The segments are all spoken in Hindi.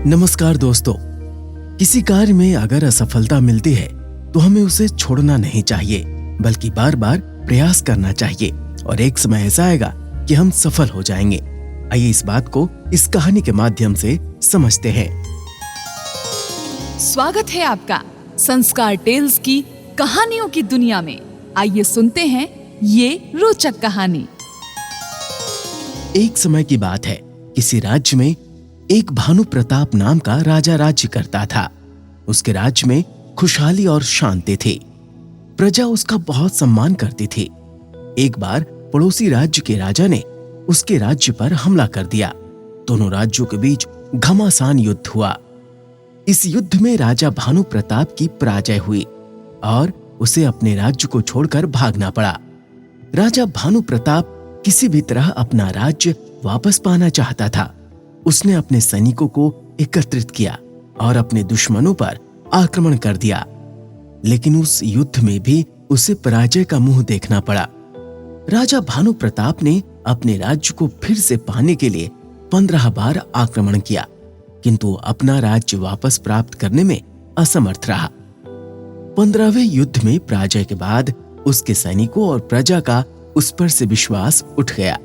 नमस्कार दोस्तों। किसी कार्य में अगर असफलता मिलती है तो हमें उसे छोड़ना नहीं चाहिए, बल्कि बार बार प्रयास करना चाहिए और एक समय ऐसा आएगा कि हम सफल हो जाएंगे। आइए इस बात को इस कहानी के माध्यम से समझते हैं। स्वागत है आपका संस्कार टेल्स की कहानियों की दुनिया में। आइए सुनते हैं ये रोचक कहानी। एक समय की बात है, किसी राज्य में एक भानु प्रताप नाम का राजा राज्य करता था। उसके राज्य में खुशहाली और शांति थी। प्रजा उसका बहुत सम्मान करती थी। एक बार पड़ोसी राज्य के राजा ने उसके राज्य पर हमला कर दिया। दोनों राज्यों के बीच घमासान युद्ध हुआ। इस युद्ध में राजा भानु प्रताप की पराजय हुई और उसे अपने राज्य को छोड़कर भागना पड़ा। राजा भानु प्रताप किसी भी तरह अपना राज्य वापस पाना चाहता था। उसने अपने सैनिकों को एकत्रित किया और अपने दुश्मनों पर आक्रमण कर दिया, लेकिन उस युद्ध में भी उसे पराजय का मुंह देखना पड़ा। राजा भानु प्रताप ने अपने राज्य को फिर से पाने के लिए 15 बार आक्रमण किया, किंतु अपना राज्य वापस प्राप्त करने में असमर्थ रहा। 15वें युद्ध में पराजय के बाद उसके सैनिकों और प्रजा का उस पर से विश्वास उठ गया।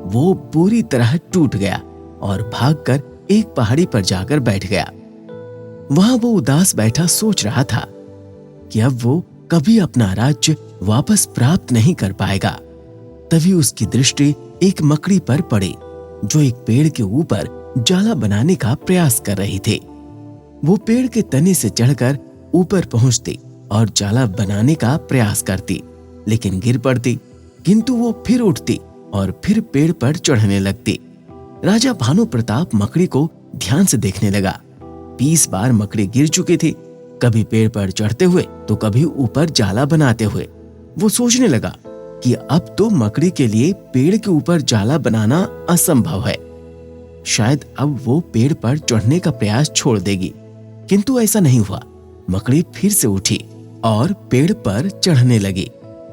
वो पूरी तरह टूट गया और भागकर एक पहाड़ी पर जाकर बैठ गया। वहां वो उदास बैठा सोच रहा था कि अब वो कभी अपना राज्य वापस प्राप्त नहीं कर पाएगा। तभी उसकी दृष्टि एक मकड़ी पर पड़ी, जो एक पेड़ के ऊपर जाला बनाने का प्रयास कर रही थी। वो पेड़ के तने से चढ़कर ऊपर पहुंचती और जाला बनाने का प्रयास करती, लेकिन गिर पड़ती। किंतु वो फिर उठती और फिर पेड़ पर चढ़ने लगती। राजा भानु प्रताप मकड़ी को ध्यान से देखने लगा। 20 बार मकड़ी गिर चुकी थी, कभी पेड़ पर चढ़ते हुए तो कभी ऊपर जाला बनाते हुए। वो सोचने लगा कि अब तो मकड़ी के लिए पेड़ के ऊपर जाला बनाना असंभव है। शायद अब वो पेड़ पर चढ़ने का प्रयास छोड़ देगी, किंतु ऐसा नहीं हुआ। मकड़ी फिर से उठी और पेड़ पर चढ़ने लगी।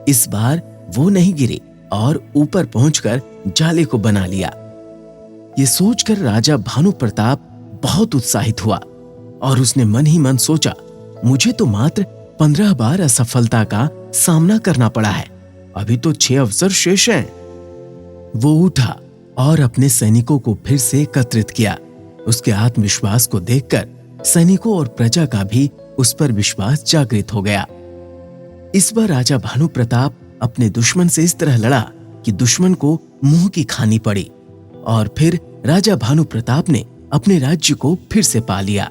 इस बार वो नहीं गिरी और ऊपर पहुंचकर जाले को बना लिया। ये सोचकर राजा भानु प्रताप बहुत उत्साहित हुआ और उसने मन ही मन सोचा, मुझे तो मात्र 15 बार असफलता का सामना करना पड़ा है, अभी तो 6 अवसर शेष हैं। वो उठा और अपने सैनिकों को फिर से एकत्रित किया। उसके आत्मविश्वास को देखकर सैनिकों और प्रजा का भी उस पर विश्वास जागृत हो गया। इस बार राजा भानु प्रताप अपने दुश्मन से इस तरह लड़ा कि दुश्मन को मुंह की खानी पड़ी और फिर राजा भानु प्रताप ने अपने राज्य को फिर से पा लिया।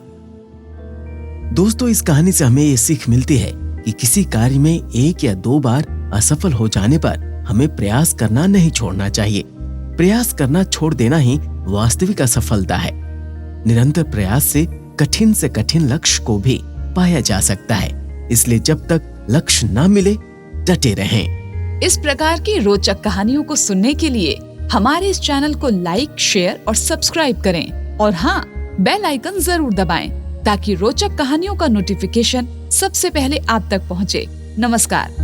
दोस्तों, इस कहानी से हमें ये सीख मिलती है कि किसी कार्य में 1 या 2 बार असफल हो जाने पर हमें प्रयास करना नहीं छोड़ना चाहिए। प्रयास करना छोड़ देना ही वास्तविक असफलता है। निरंतर प्रयास से कठिन लक्ष्य को भी पाया जा सकता है। इसलिए जब तक लक्ष्य ना मिले, डटे रहें। इस प्रकार की रोचक कहानियों को सुनने के लिए हमारे इस चैनल को लाइक, शेयर और सब्सक्राइब करें और हाँ, बेल आइकन जरूर दबाएं ताकि रोचक कहानियों का नोटिफिकेशन सबसे पहले आप तक पहुंचे। नमस्कार।